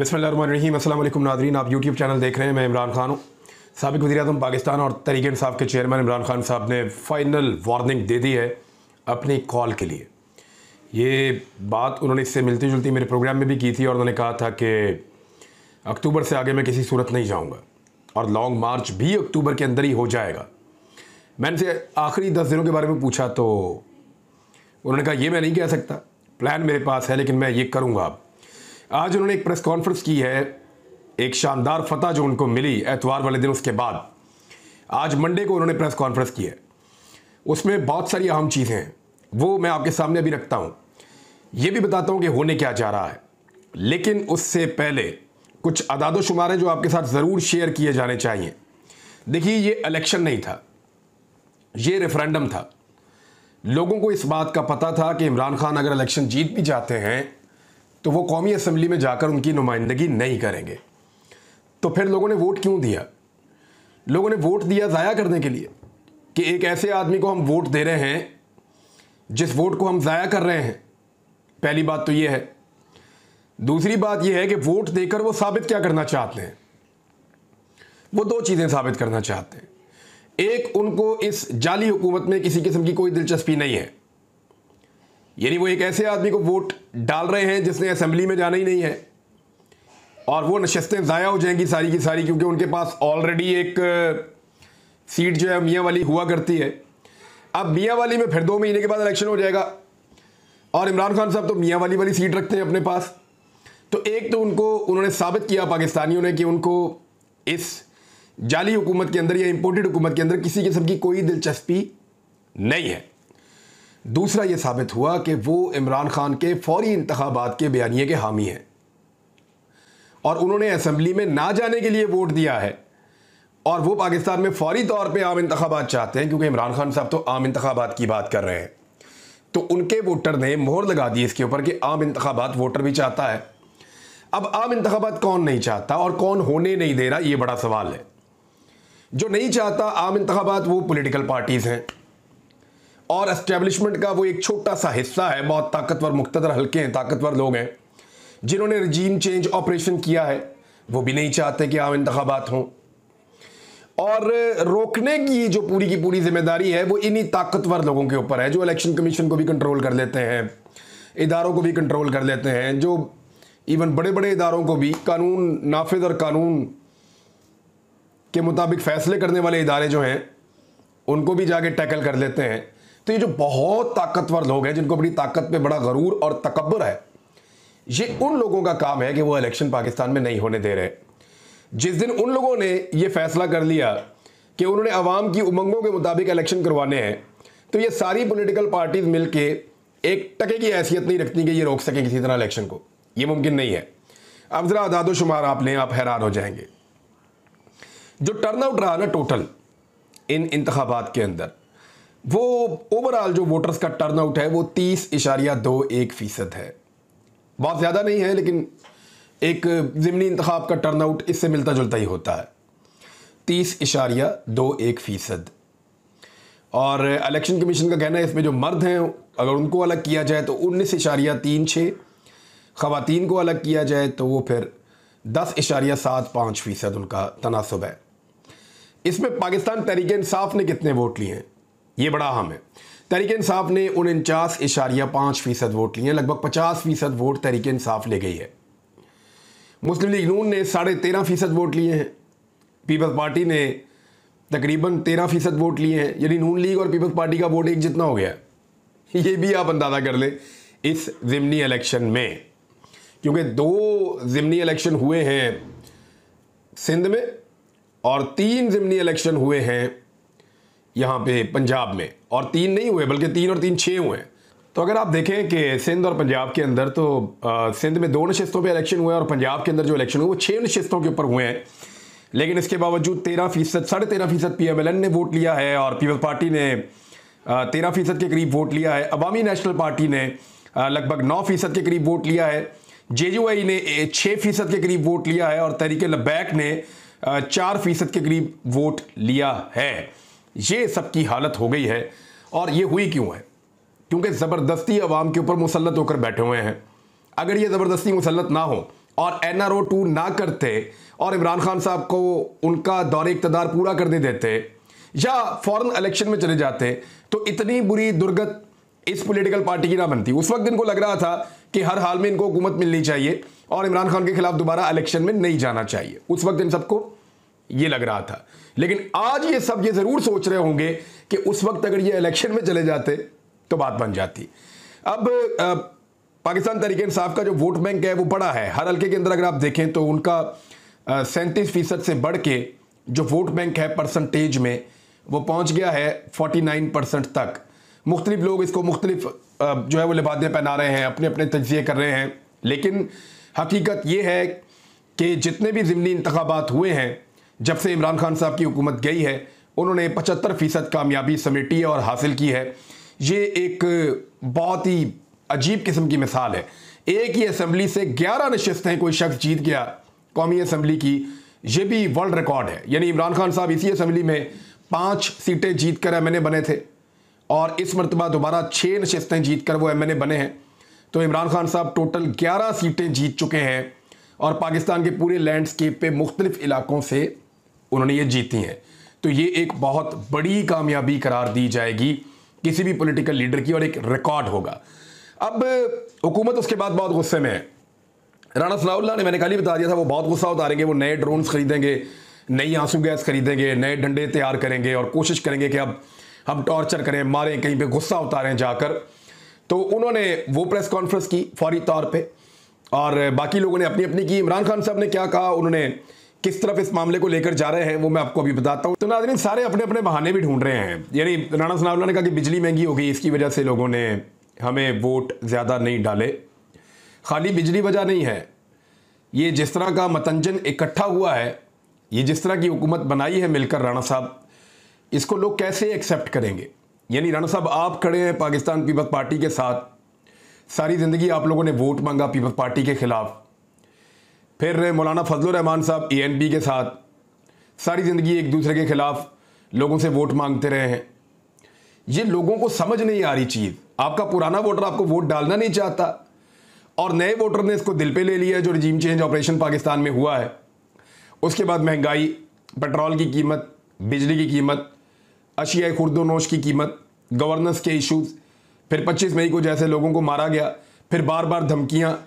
बिस्मिल्लाहिर्रहमानिर्रहीम। अस्सलाम वालेकुम नाज़रीन, आप यूट्यूब चैनल देख रहे हैं। मैं इमरान खान हूँ। साबिक़ वज़ीर-ए-आज़म पाकिस्तान और तहरीक-ए-इंसाफ़ के चेयरमैन इमरान खान साहब ने फ़ाइनल वार्निंग दे दी है अपनी कॉल के लिए। ये बात उन्होंने इससे मिलती जुलती मेरे प्रोग्राम में भी की थी और उन्होंने कहा था कि अक्टूबर से आगे मैं किसी सूरत नहीं जाऊँगा और लॉन्ग मार्च भी अक्टूबर के अंदर ही हो जाएगा। मैंने से आखिरी 10 दिनों के बारे में पूछा तो उन्होंने कहा ये मैं नहीं कह सकता, प्लान मेरे पास है लेकिन मैं ये करूँगा। अब आज उन्होंने एक प्रेस कॉन्फ्रेंस की है, एक शानदार फतह जो उनको मिली एतवार वाले दिन, उसके बाद आज मंडे को उन्होंने प्रेस कॉन्फ्रेंस की है। उसमें बहुत सारी अहम चीज़ें हैं, वो मैं आपके सामने अभी रखता हूँ। ये भी बताता हूँ कि होने क्या जा रहा है, लेकिन उससे पहले कुछ अदाद शुमार हैं जो आपके साथ ज़रूर शेयर किए जाने चाहिए। देखिए, ये इलेक्शन नहीं था, ये रेफरेंडम था। लोगों को इस बात का पता था कि इमरान खान अगर इलेक्शन जीत भी जाते हैं तो वो कौमी असम्बली में जाकर उनकी नुमाइंदगी नहीं करेंगे। तो फिर लोगों ने वोट क्यों दिया? लोगों ने वोट दिया ज़ाया करने के लिए कि एक ऐसे आदमी को हम वोट दे रहे हैं जिस वोट को हम ज़ाया कर रहे हैं। पहली बात तो ये है। दूसरी बात यह है कि वोट देकर वो साबित क्या करना चाहते हैं? वो दो चीज़ें साबित करना चाहते हैं। एक, उनको इस जाली हुकूमत में किसी किस्म की कोई दिलचस्पी नहीं है, यानी वो एक ऐसे आदमी को वोट डाल रहे हैं जिसने असेंबली में जाना ही नहीं है और वो नशस्तें ज़ाया हो जाएंगी सारी की सारी, क्योंकि उनके पास ऑलरेडी एक सीट जो है मियाँ वाली हुआ करती है। अब मियाँ वाली में फिर 2 महीने के बाद इलेक्शन हो जाएगा और इमरान खान साहब तो मियाँ वाली सीट रखते हैं अपने पास। तो एक तो उन्होंने साबित किया पाकिस्तानियों ने कि उनको इस जाली हुकूमत के अंदर या इम्पोर्टेड हुकूमत के अंदर किसी किस्म की कोई दिलचस्पी नहीं है। दूसरा ये साबित हुआ कि वो इमरान खान के फौरी इंतखाबात के बयानिए के हामी हैं और उन्होंने असेंबली में ना जाने के लिए वोट दिया है और वो पाकिस्तान में फौरी तौर पे आम इंतखाबात चाहते हैं, क्योंकि इमरान खान साहब तो आम इंतखाबात की बात कर रहे हैं। तो उनके वोटर ने मोहर लगा दी इसके ऊपर कि आम इंतखाबात वोटर भी चाहता है। अब आम इंतखाबात कौन नहीं चाहता और कौन होने नहीं दे रहा, ये बड़ा सवाल है। जो नहीं चाहता आम इंतखाबात वो पॉलिटिकल पार्टीज़ हैं और एस्टेब्लिशमेंट का वो एक छोटा सा हिस्सा है। बहुत ताकतवर मुख्तदर हल्के हैं, ताकतवर लोग हैं जिन्होंने रजीम चेंज ऑपरेशन किया है, वो भी नहीं चाहते कि आम इंतखाबात हों। और रोकने की जो पूरी की पूरी जिम्मेदारी है वो इन्हीं ताकतवर लोगों के ऊपर है, जो इलेक्शन कमीशन को भी कंट्रोल कर लेते हैं, इदारों को भी कंट्रोल कर लेते हैं, जो इवन बड़े बड़े इदारों को भी कानून नाफिज और कानून के मुताबिक फ़ैसले करने वाले इदारे जो हैं उनको भी जाके टैकल कर लेते हैं। तो ये जो बहुत ताकतवर लोग हैं जिनको अपनी ताकत पे बड़ा गरूर और तकब्बुर है, ये उन लोगों का काम है कि वो इलेक्शन पाकिस्तान में नहीं होने दे रहे। जिस दिन उन लोगों ने ये फैसला कर लिया कि उन्होंने अवाम की उमंगों के मुताबिक इलेक्शन करवाने हैं, तो ये सारी पॉलिटिकल पार्टीज मिलके एक टके की हैसियत नहीं रखती कि ये रोक सकें किसी तरह इलेक्शन को। ये मुमकिन नहीं है। अब ज़रा अदाद शुमार आप लें, आप हैरान हो जाएंगे। जो टर्नआउट रहा ना टोटल इन इंतखाबात के अंदर, वो ओवरऑल जो वोटर्स का टर्नआउट है वो 30.21% है। बहुत ज़्यादा नहीं है, लेकिन एक ज़िमनी इंतखाब का टर्नआउट इससे मिलता जुलता ही होता है, 30.21%। और इलेक्शन कमीशन का कहना है इसमें जो मर्द हैं अगर उनको अलग किया जाए तो 19.36, ख़वातीन को अलग किया जाए तो वो फिर 10.75% उनका तनासब है। इसमें पाकिस्तान तहरीक इंसाफ ने कितने वोट लिए हैं ये बड़ा अहम है। तहरीक इंसाफ ने 49.5% वोट लिए हैं, लगभग 50% वोट तहरीक इंसाफ ले गई है। मुस्लिम लीग नून ने 13.5% वोट लिए हैं। पीपल्स पार्टी ने तकरीबन 13% वोट लिए हैं, यानी नून लीग और पीपल्स पार्टी का वोट एक जितना हो गया। ये भी आप अंदाज़ा कर लें इस ज़िमनी इलेक्शन में, क्योंकि 2 ज़िमनी इलेक्शन हुए हैं सिंध में और 3 ज़िमनी इलेक्शन हुए हैं यहाँ पे पंजाब में, और 3 नहीं हुए बल्कि 3 और 3 6 हुए हैं। तो अगर आप देखें कि सिंध और पंजाब के अंदर तो सिंध में 2 नशिस्तों पे इलेक्शन हुए और पंजाब के अंदर जो इलेक्शन हुए वो 6 नशिस्तों के ऊपर हुए हैं, लेकिन इसके बावजूद 13.5% PMLN ने वोट लिया है और पीपल्स पार्टी ने 13% के करीब वोट लिया है। अवामी नेशनल पार्टी ने लगभग 9% के करीब वोट लिया है। JUI ने 6% के करीब वोट लिया है और तहरीक लब्बैक ने 4% के करीब वोट लिया है। ये सब की हालत हो गई है। और ये हुई क्यों है? क्योंकि ज़बरदस्ती अवाम के ऊपर मुसल्लत होकर बैठे हुए हैं। अगर ये ज़बरदस्ती मुसल्लत ना हो और NRO 2 ना करते और इमरान खान साहब को उनका दौरे इक़्तिदार पूरा करने देते या फौरन इलेक्शन में चले जाते, तो इतनी बुरी दुर्गत इस पॉलिटिकल पार्टी की ना बनती। उस वक्त इनको लग रहा था कि हर हाल में इनको हुकूमत मिलनी चाहिए और इमरान खान के खिलाफ दोबारा इलेक्शन में नहीं जाना चाहिए। उस वक्त इन सबको ये लग रहा था। लेकिन आज ये सब ये जरूर सोच रहे होंगे कि उस वक्त अगर ये इलेक्शन में चले जाते तो बात बन जाती। अब पाकिस्तान तहरीक इंसाफ का जो वोट बैंक है वो बड़ा है। हर हल्के के अंदर अगर आप देखें तो उनका 37% से बढ़ के जो वोट बैंक है परसेंटेज में वो पहुंच गया है 49% तक। मुख्तलिफ लोग इसको मुख्तलिफ जो है वो लिबादे पहना रहे हैं, अपने अपने तज्जिए कर रहे हैं, लेकिन हकीकत ये है कि जितने भी ज़िमनी इंतखाबात हुए हैं जब से इमरान खान साहब की हुकूमत गई है, उन्होंने 75% कामयाबी समेटी है और हासिल की है। ये एक बहुत ही अजीब किस्म की मिसाल है। एक ही असम्बली से 11 नशिस्तें कोई शख्स जीत गया कौमी असम्बली की, ये भी वर्ल्ड रिकॉर्ड है। यानी इमरान खान साहब इसी असम्बली में 5 सीटें जीत कर MNA बने थे और इस मरतबा दोबारा 6 नशिस्तें जीत कर वो MNA बने हैं। तो इमरान खान साहब टोटल 11 सीटें जीत चुके हैं और पाकिस्तान के पूरे लैंडस्केप पे मुख्तलिफ इलाकों से उन्होंने ये जीती हैं। तो ये एक बहुत बड़ी कामयाबी करार दी जाएगी किसी भी पॉलिटिकल लीडर की और एक रिकॉर्ड होगा। अब हुकूमत उसके बाद बहुत गुस्से में है। राणा सनाउल्लाह ने, मैंने कल ही बता दिया था, वो बहुत गुस्सा उतारेंगे। वो नए ड्रोन्स खरीदेंगे, नई आंसू गैस खरीदेंगे, नए डंडे तैयार करेंगे और कोशिश करेंगे कि अब हम टॉर्चर करें, मारें, कहीं पे गुस्सा उतारें जाकर। तो उन्होंने वो प्रेस कॉन्फ्रेंस की फौरी तौर पे और बाकी लोगों ने अपनी अपनी की। इमरान खान साहब ने क्या कहा, उन्होंने किस तरफ इस मामले को लेकर जा रहे हैं, वो मैं आपको अभी बताता हूं। तो नाज़रीन, सारे अपने अपने बहाने भी ढूंढ रहे हैं। यानी राणा सनाउल्लाह ने कहा कि बिजली महंगी हो गई, इसकी वजह से लोगों ने हमें वोट ज़्यादा नहीं डाले। खाली बिजली वजह नहीं है, ये जिस तरह का मतंजन इकट्ठा हुआ है, ये जिस तरह की हुकूमत बनाई है मिलकर राणा साहब, इसको लोग कैसे एक्सेप्ट करेंगे। यानी राणा साहब, आप खड़े हैं पाकिस्तान पीपल्स पार्टी के साथ, सारी ज़िंदगी आप लोगों ने वोट मांगा पीपल्स पार्टी के ख़िलाफ़। फिर मौलाना फजलुर रहमान साहब ANP के साथ सारी ज़िंदगी एक दूसरे के ख़िलाफ़ लोगों से वोट मांगते रहे हैं। ये लोगों को समझ नहीं आ रही चीज़। आपका पुराना वोटर आपको वोट डालना नहीं चाहता और नए वोटर ने इसको दिल पे ले लिया है, जो रिजीम चेंज ऑपरेशन पाकिस्तान में हुआ है। उसके बाद महंगाई, पेट्रोल की कीमत, बिजली की कीमत, अशिया खुर्दोनोश की कीमत, गवर्नेंस के इश्यूज़, फिर 25 मई को जैसे लोगों को मारा गया, फिर बार बार धमकियाँ,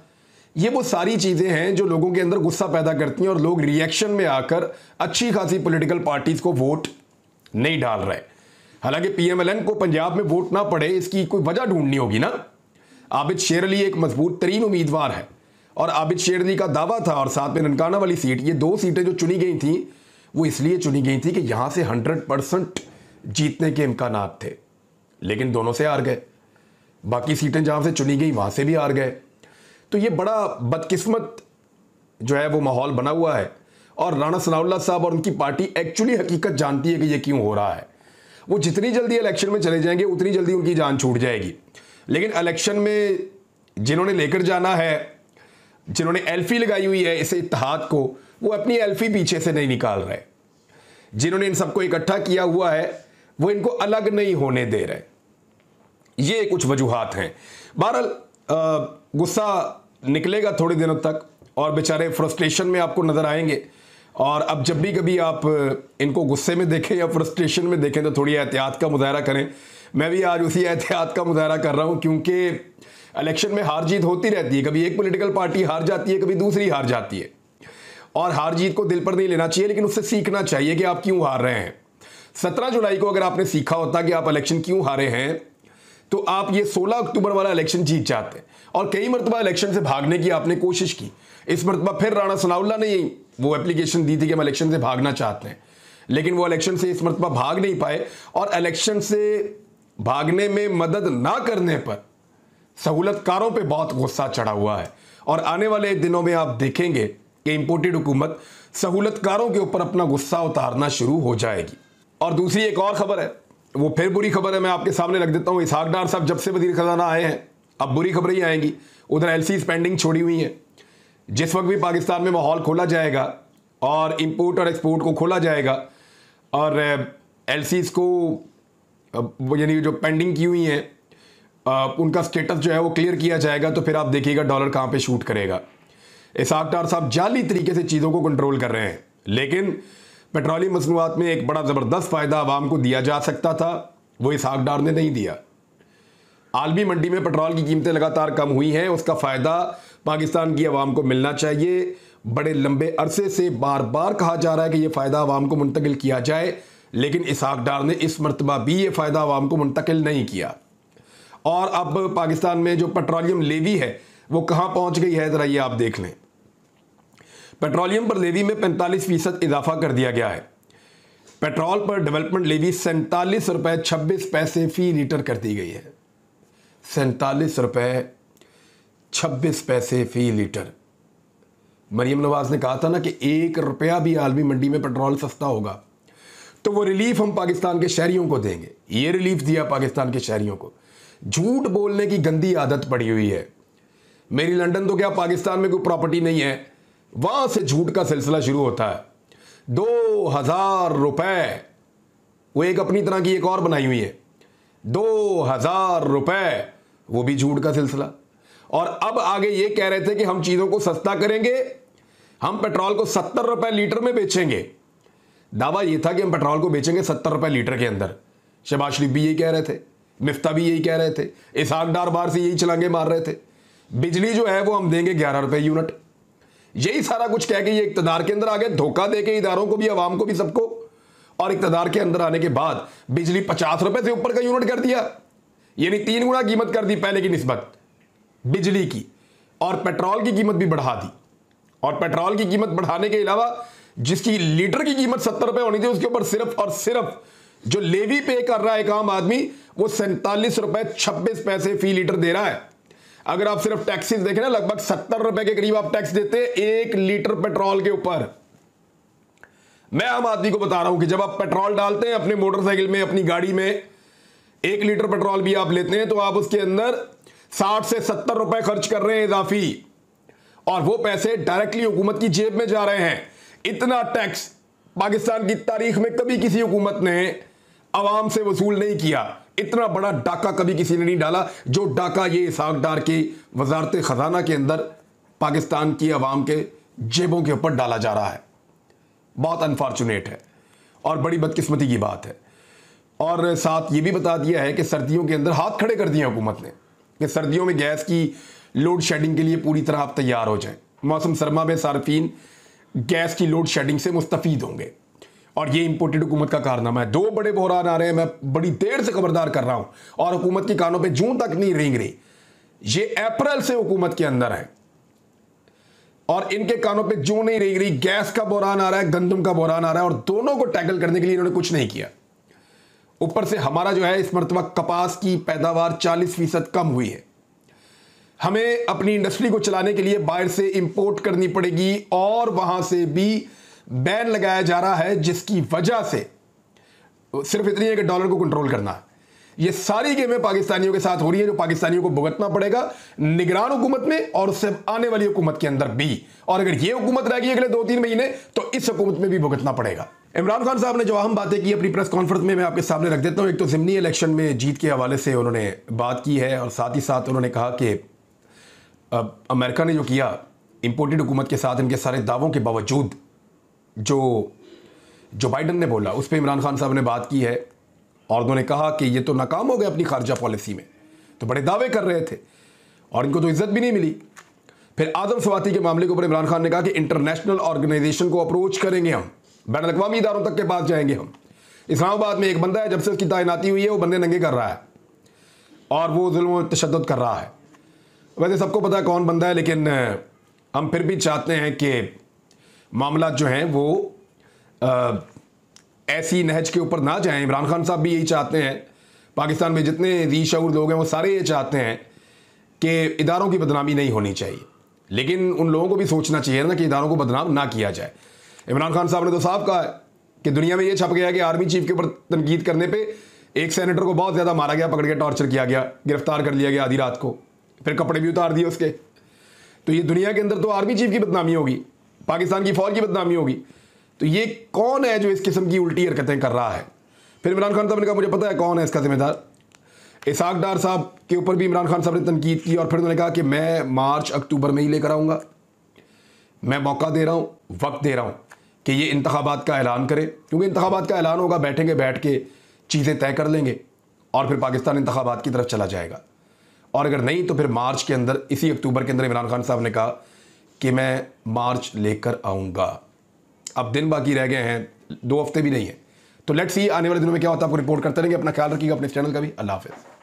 ये वो सारी चीज़ें हैं जो लोगों के अंदर गुस्सा पैदा करती हैं और लोग रिएक्शन में आकर अच्छी खासी पॉलिटिकल पार्टीज़ को वोट नहीं डाल रहे। हालांकि PMLN को पंजाब में वोट ना पड़े, इसकी कोई वजह ढूंढनी होगी ना। आबिद शेर अली एक मजबूत तरीन उम्मीदवार है और आबिद शेर अली का दावा था, और साथ में ननकाना वाली सीट, ये 2 सीटें जो चुनी गई थी वो इसलिए चुनी गई थी कि यहां से 100% जीतने के इम्कानात थे, लेकिन दोनों से हार गए। बाकी सीटें जहां से चुनी गई वहां से भी हार गए। तो ये बड़ा बदकिस्मत जो है वो माहौल बना हुआ है और राणा सनाउल्लाह साहब और उनकी पार्टी एक्चुअली हकीकत जानती है कि ये क्यों हो रहा है। वो जितनी जल्दी इलेक्शन में चले जाएंगे उतनी जल्दी उनकी जान छूट जाएगी। लेकिन इलेक्शन में जिन्होंने लेकर जाना है, जिन्होंने एल्फी लगाई हुई है इस इत्तेहाद को, वो अपनी एल्फी पीछे से नहीं निकाल रहे। जिन्होंने इन सबको इकट्ठा किया हुआ है वो इनको अलग नहीं होने दे रहे। ये कुछ वजूहात हैं। बहरहाल गुस्सा निकलेगा थोड़े दिनों तक और बेचारे फ्रस्ट्रेशन में आपको नज़र आएंगे। और अब जब भी कभी आप इनको गुस्से में देखें या फ्रस्ट्रेशन में देखें तो थोड़ी एहतियात का मुजाहरा करें। मैं भी आज उसी एहतियात का मुजाहरा कर रहा हूं, क्योंकि इलेक्शन में हार जीत होती रहती है। कभी एक पॉलिटिकल पार्टी हार जाती है, कभी दूसरी हार जाती है, और हार जीत को दिल पर नहीं लेना चाहिए, लेकिन उससे सीखना चाहिए कि आप क्यों हार रहे हैं। 17 जुलाई को अगर आपने सीखा होता कि आप इलेक्शन क्यों हारे हैं तो आप ये 16 अक्टूबर वाला इलेक्शन जीत जाते। और कई मरतबा इलेक्शन से भागने की आपने कोशिश की। इस मरतबा फिर राणा सनाउल्लाह ने वो एप्लीकेशन दी थी कि हम इलेक्शन से भागना चाहते हैं, लेकिन वो इलेक्शन से इस मरतबा भाग नहीं पाए। और इलेक्शन से भागने में मदद ना करने पर सहूलतकारों पे बहुत गुस्सा चढ़ा हुआ है। और आने वाले दिनों में आप देखेंगे कि इंपोर्टेड हुकूमत सहूलतकारों के ऊपर अपना गुस्सा उतारना शुरू हो जाएगी। और दूसरी एक और खबर है, वो फिर बुरी खबर है, मैं आपके सामने रख देता हूं। इसहाक डार साहब जब से वजीर खजाना आए हैं अब बुरी खबरें ही आएंगी। उधर LC पेंडिंग छोड़ी हुई है। जिस वक्त भी पाकिस्तान में माहौल खोला जाएगा और इंपोर्ट और एक्सपोर्ट को खोला जाएगा और LCs को यानी जो पेंडिंग की हुई हैं उनका स्टेटस जो है वो क्लियर किया जाएगा, तो फिर आप देखिएगा डॉलर कहाँ पे शूट करेगा। इसहाक डार साहब जाली तरीके से चीज़ों को कंट्रोल कर रहे हैं, लेकिन पेट्रोलियम मसनूआत में एक बड़ा ज़बरदस्त फ़ायदा आवाम को दिया जा सकता था, वो इसहाक डार ने नहीं दिया। आलमी मंडी में पेट्रोल की कीमतें लगातार कम हुई हैं, उसका फ़ायदा पाकिस्तान की आवाम को मिलना चाहिए। बड़े लंबे अरसे से बार बार कहा जा रहा है कि यह फ़ायदा आवाम को मुंतकिल किया जाए, लेकिन इसहाक डार ने इस मरतबा भी ये फ़ायदा आवाम को मुंतकिल नहीं किया। और अब पाकिस्तान में जो पेट्रोलियम लेवी है वो कहाँ पहुँच गई है, ज़रा ये आप देख लें। पेट्रोलियम पर लेवी में 45% इजाफा कर दिया गया है। पेट्रोल पर डेवलपमेंट लेवी 47 रुपये 26 पैसे फी लीटर कर दी गई है। 47 रुपये 26 पैसे फी लीटर। मरीम नवाज ने कहा था ना कि 1 रुपया भी आलमी मंडी में पेट्रोल सस्ता होगा तो वो रिलीफ हम पाकिस्तान के शहरियों को देंगे। ये रिलीफ दिया पाकिस्तान के शहरियों को। झूठ बोलने की गंदी आदत पड़ी हुई है। मेरी लंदन तो क्या पाकिस्तान में कोई प्रॉपर्टी नहीं है, वहां से झूठ का सिलसिला शुरू होता है। 2000 रुपए, वो एक अपनी तरह की एक और बनाई हुई है, 2000 रुपए, वो भी झूठ का सिलसिला। और अब आगे ये कह रहे थे कि हम चीजों को सस्ता करेंगे, हम पेट्रोल को 70 रुपए लीटर में बेचेंगे। दावा यह था कि हम पेट्रोल को बेचेंगे 70 रुपए लीटर के अंदर। शहबाज शरीफ भी यही कह रहे थे, मिफ्ता भी यही कह रहे थे, इसहाक डार बार से यही छलांगे मार रहे थे। बिजली जो है वो हम देंगे 11 रुपए यूनिट। यही सारा कुछ कह के ये इक्तदार के अंदर आ गए, धोखा दे के इदारों को भी, आवाम को भी, सबको। और इक्तदार के अंदर आने के बाद बिजली 50 रुपए से ऊपर का यूनिट कर दिया, यानी 3 गुना कीमत कर दी पहले की निस्बत बिजली की। और पेट्रोल की कीमत भी बढ़ा दी। और पेट्रोल की कीमत बढ़ाने के अलावा जिसकी लीटर की कीमत 70 रुपए होनी थी, उसके ऊपर सिर्फ और सिर्फ जो लेवी पे कर रहा है एक आम आदमी, वो 47 रुपए 26 पैसे फी लीटर दे रहा है। अगर आप सिर्फ टैक्सेस देखें ना, लगभग 70 रुपए के करीब आप टैक्स देते हैं 1 लीटर पेट्रोल के ऊपर। मैं आम आदमी को बता रहा हूं कि जब आप पेट्रोल डालते हैं अपने मोटरसाइकिल में, अपनी गाड़ी में, 1 लीटर पेट्रोल भी आप लेते हैं तो आप उसके अंदर 60 से 70 रुपए खर्च कर रहे हैं इजाफी, और वो पैसे डायरेक्टली हुकूमत की जेब में जा रहे हैं। इतना टैक्स पाकिस्तान की तारीख में कभी किसी हुकूमत ने अवाम से वसूल नहीं किया। इतना बड़ा डाका कभी किसी ने नहीं डाला जो डाका ये इसहाक डार की वजारत खजाना के अंदर पाकिस्तान की अवाम के जेबों के ऊपर डाला जा रहा है। बहुत अनफॉर्चुनेट है और बड़ी बदकिस्मती की बात है। और साथ ये भी बता दिया है कि सर्दियों के अंदर हाथ खड़े कर दिए हुकूमत ने कि सर्दियों में गैस की लोड शेडिंग के लिए पूरी तरह आप तैयार हो जाएं। मौसम सरमा में सार्फिन गैस की लोड शेडिंग से मुस्तफीद होंगे, और ये इंपोर्टेड हुकूमत का कारनामा है। 2 बड़े बहरान आ रहे हैं, मैं बड़ी देर से खबरदार कर रहा हूं, और हुकूमत की कानों पे जूं तक नहीं रेंग रही। ये अप्रैल से हुकूमत के अंदर है और इनके कानों पे जूं नहीं रेंग रही। गैस का बहरान आ रहा है, गंदम का बहरान आ रहा है, और दोनों को टैकल करने के लिए इन्होंने कुछ नहीं किया। ऊपर से हमारा जो है इस मरतबा कपास की पैदावार 40% कम हुई है। हमें अपनी इंडस्ट्री को चलाने के लिए बाहर से इंपोर्ट करनी पड़ेगी, और वहां से भी बैन लगाया जा रहा है, जिसकी वजह से सिर्फ इतनी है कि डॉलर को कंट्रोल करना है। ये सारी गेमें पाकिस्तानियों के साथ हो रही है, जो पाकिस्तानियों को भुगतना पड़ेगा निगरान हुकूमत में और उससे आने वाली हुकूमत के अंदर भी। और अगर ये हुकूमत रहेगी अगले 2-3 महीने तो इस हुकूमत में भी भुगतना पड़ेगा। इमरान खान साहब ने जो अहम बातें की अपनी प्रेस कॉन्फ्रेंस में, मैं आपके सामने रख देता हूं। एक तो ज़िमनी इलेक्शन में जीत के हवाले से उन्होंने बात की है, और साथ ही साथ उन्होंने कहा कि अमेरिका ने जो किया इंपोर्टेड हुकूमत के साथ, इनके सारे दावों के बावजूद जो बाइडन ने बोला उस पर इमरान खान साहब ने बात की है, और उन्होंने कहा कि ये तो नाकाम हो गए अपनी खारजा पॉलिसी में, तो बड़े दावे कर रहे थे और इनको तो इज्जत भी नहीं मिली। फिर आदम स्वाति के मामले के ऊपर इमरान खान ने कहा कि इंटरनेशनल ऑर्गेनाइजेशन को अप्रोच करेंगे, हम बैन अवी इदारों तक के पास जाएंगे। हम इस्लामाबाद में एक बंदा है, जब से उसकी तैनाती हुई है वो बंदे नंगे कर रहा है और वो जुल्म तशद्दुद कर रहा है। वैसे सबको पता है कौन बंदा है, लेकिन हम फिर भी चाहते हैं कि मामला जो हैं वो ऐसी नहज के ऊपर ना जाएं। इमरान खान साहब भी यही चाहते हैं, पाकिस्तान में जितने ज़ी-शऊर लोग हैं वो सारे ये चाहते हैं कि इदारों की बदनामी नहीं होनी चाहिए, लेकिन उन लोगों को भी सोचना चाहिए ना कि इदारों को बदनाम ना किया जाए। इमरान खान साहब ने तो साफ कहा है कि दुनिया में ये छप गया कि आर्मी चीफ के ऊपर तनकीद करने पर एक सेनेटर को बहुत ज़्यादा मारा गया, पकड़ के टॉर्चर किया गया, गिरफ्तार कर लिया गया आधी रात को, फिर कपड़े भी उतार दिए उसके। तो ये दुनिया के अंदर तो आर्मी चीफ की बदनामी होगी, पाकिस्तान की फौज की बदनामी होगी, तो ये कौन है जो इस किस्म की उल्टी हरकतें कर रहा है। फिर इमरान खान साहब ने कहा मुझे पता है कौन है इसका जिम्मेदार। इसहाक डार साहब के ऊपर भी इमरान खान साहब ने तनकीद की, और फिर उन्होंने कहा कि मैं मार्च अक्टूबर में ही लेकर आऊँगा। मैं मौका दे रहा हूँ, वक्त दे रहा हूँ कि ये इंतखाबात का ऐलान करें, क्योंकि इंतखाबात का ऐलान होगा, बैठेंगे, बैठ के चीज़ें तय कर लेंगे और फिर पाकिस्तान इंतखाबात की तरफ चला जाएगा। और अगर नहीं तो फिर मार्च के अंदर, इसी अक्टूबर के अंदर इमरान खान साहब ने कहा कि मैं मार्च लेकर आऊँगा। अब दिन बाकी रह गए हैं, 2 हफ्ते भी नहीं है। तो लेट्स सी आने वाले दिनों में क्या होता है, आपको रिपोर्ट करते रहेंगे। अपना ख्याल रखिएगा, अपने चैनल का भी। अल्लाह हाफ़िज़।